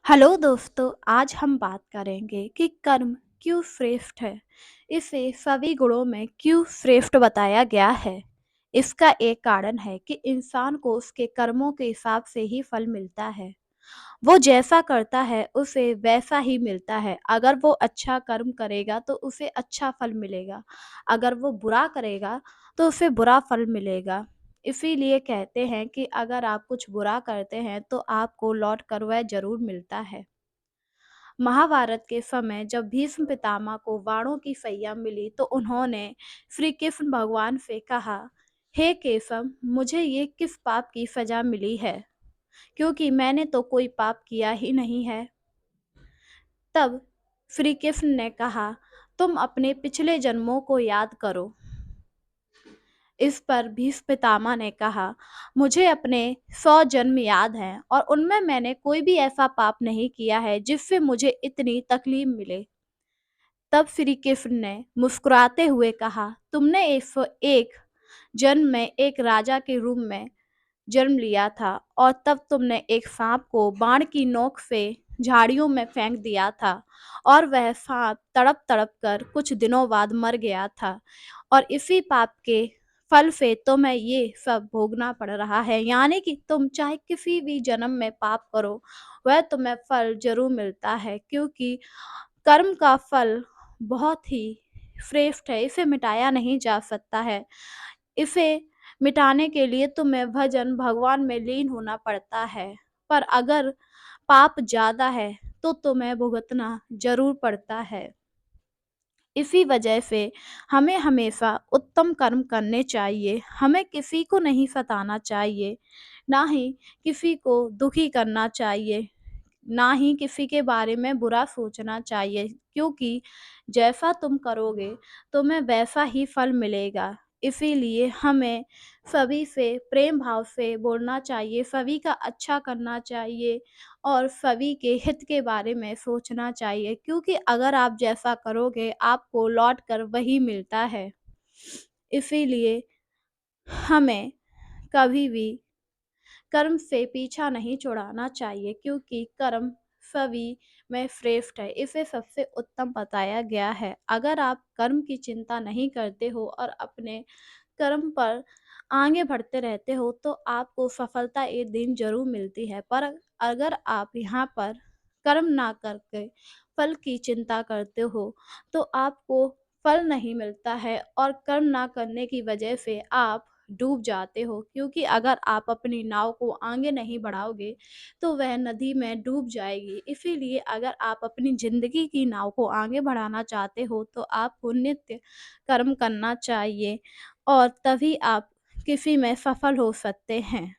Hello दोस्तों, आज हम बात करेंगे कि कर्म क्यों श्रेष्ठ है। इसे सभी गुणों में क्यों श्रेष्ठ बताया गया है। इसका एक कारण है कि इंसान को उसके कर्मों के हिसाब से ही फल मिलता है। वो जैसा करता है उसे वैसा ही मिलता है। अगर वो अच्छा कर्म करेगा तो उसे अच्छा फल मिलेगा, अगर वो बुरा करेगा तो उसे बुरा फल मिलेगा। इसीलिए कहते हैं कि अगर आप कुछ बुरा करते हैं तो आपको लौट कर वह ज़रूर मिलता है। महाभारत के समय जब भीष्म पितामह को बाणों की सैया मिली तो उन्होंने श्री कृष्ण भगवान से कहा, हे केशव, मुझे ये किस पाप की सजा मिली है, क्योंकि मैंने तो कोई पाप किया ही नहीं है। तब श्री कृष्ण ने कहा, तुम अपने पिछले जन्मों को याद करो। इस पर भीष्म पितामह ने कहा, मुझे अपने 100 जन्म याद हैं और उनमें मैंने कोई भी ऐसा पाप नहीं किया है जिससे मुझे इतनी तकलीफ मिले। तब श्री कृष्ण ने मुस्कुराते हुए कहा, तुमने एक जन्म में एक राजा के रूप में जन्म लिया था और तब तुमने एक सांप को बाण की नोक से झाड़ियों में फेंक दिया था और वह सांप तड़प तड़प कर कुछ दिनों बाद मर गया था, और इसी पाप के फल से तुम्हें ये सब भोगना पड़ रहा है। यानी कि तुम चाहे किसी भी जन्म में पाप करो, वह तुम्हें फल जरूर मिलता है, क्योंकि कर्म का फल बहुत ही श्रेष्ठ है, इसे मिटाया नहीं जा सकता है। इसे मिटाने के लिए तुम्हें भजन भगवान में लीन होना पड़ता है, पर अगर पाप ज़्यादा है तो तुम्हें भुगतना ज़रूर पड़ता है। इसी वजह से हमें हमेशा उत्तम कर्म करने चाहिए। हमें किसी को नहीं सताना चाहिए, ना ही किसी को दुखी करना चाहिए, ना ही किसी के बारे में बुरा सोचना चाहिए, क्योंकि जैसा तुम करोगे तुम्हें वैसा ही फल मिलेगा। इसीलिए हमें सभी से प्रेम भाव से बोलना चाहिए, सभी का अच्छा करना चाहिए और सभी के हित के बारे में सोचना चाहिए, क्योंकि अगर आप जैसा करोगे आपको लौट कर वही मिलता है। इसीलिए हमें कभी भी कर्म से पीछा नहीं छुड़ाना चाहिए, क्योंकि कर्म सभी में श्रेष्ठ है, इसे सबसे उत्तम बताया गया है। अगर आप कर्म की चिंता नहीं करते हो और अपने कर्म पर आगे बढ़ते रहते हो तो आपको सफलता एक दिन जरूर मिलती है। पर अगर आप यहाँ पर कर्म ना करके फल की चिंता करते हो तो आपको फल नहीं मिलता है, और कर्म ना करने की वजह से आप डूब जाते हो, क्योंकि अगर आप अपनी नाव को आगे नहीं बढ़ाओगे तो वह नदी में डूब जाएगी। इसीलिए अगर आप अपनी ज़िंदगी की नाव को आगे बढ़ाना चाहते हो तो आपको नित्य कर्म करना चाहिए, और तभी आप किसी में सफल हो सकते हैं।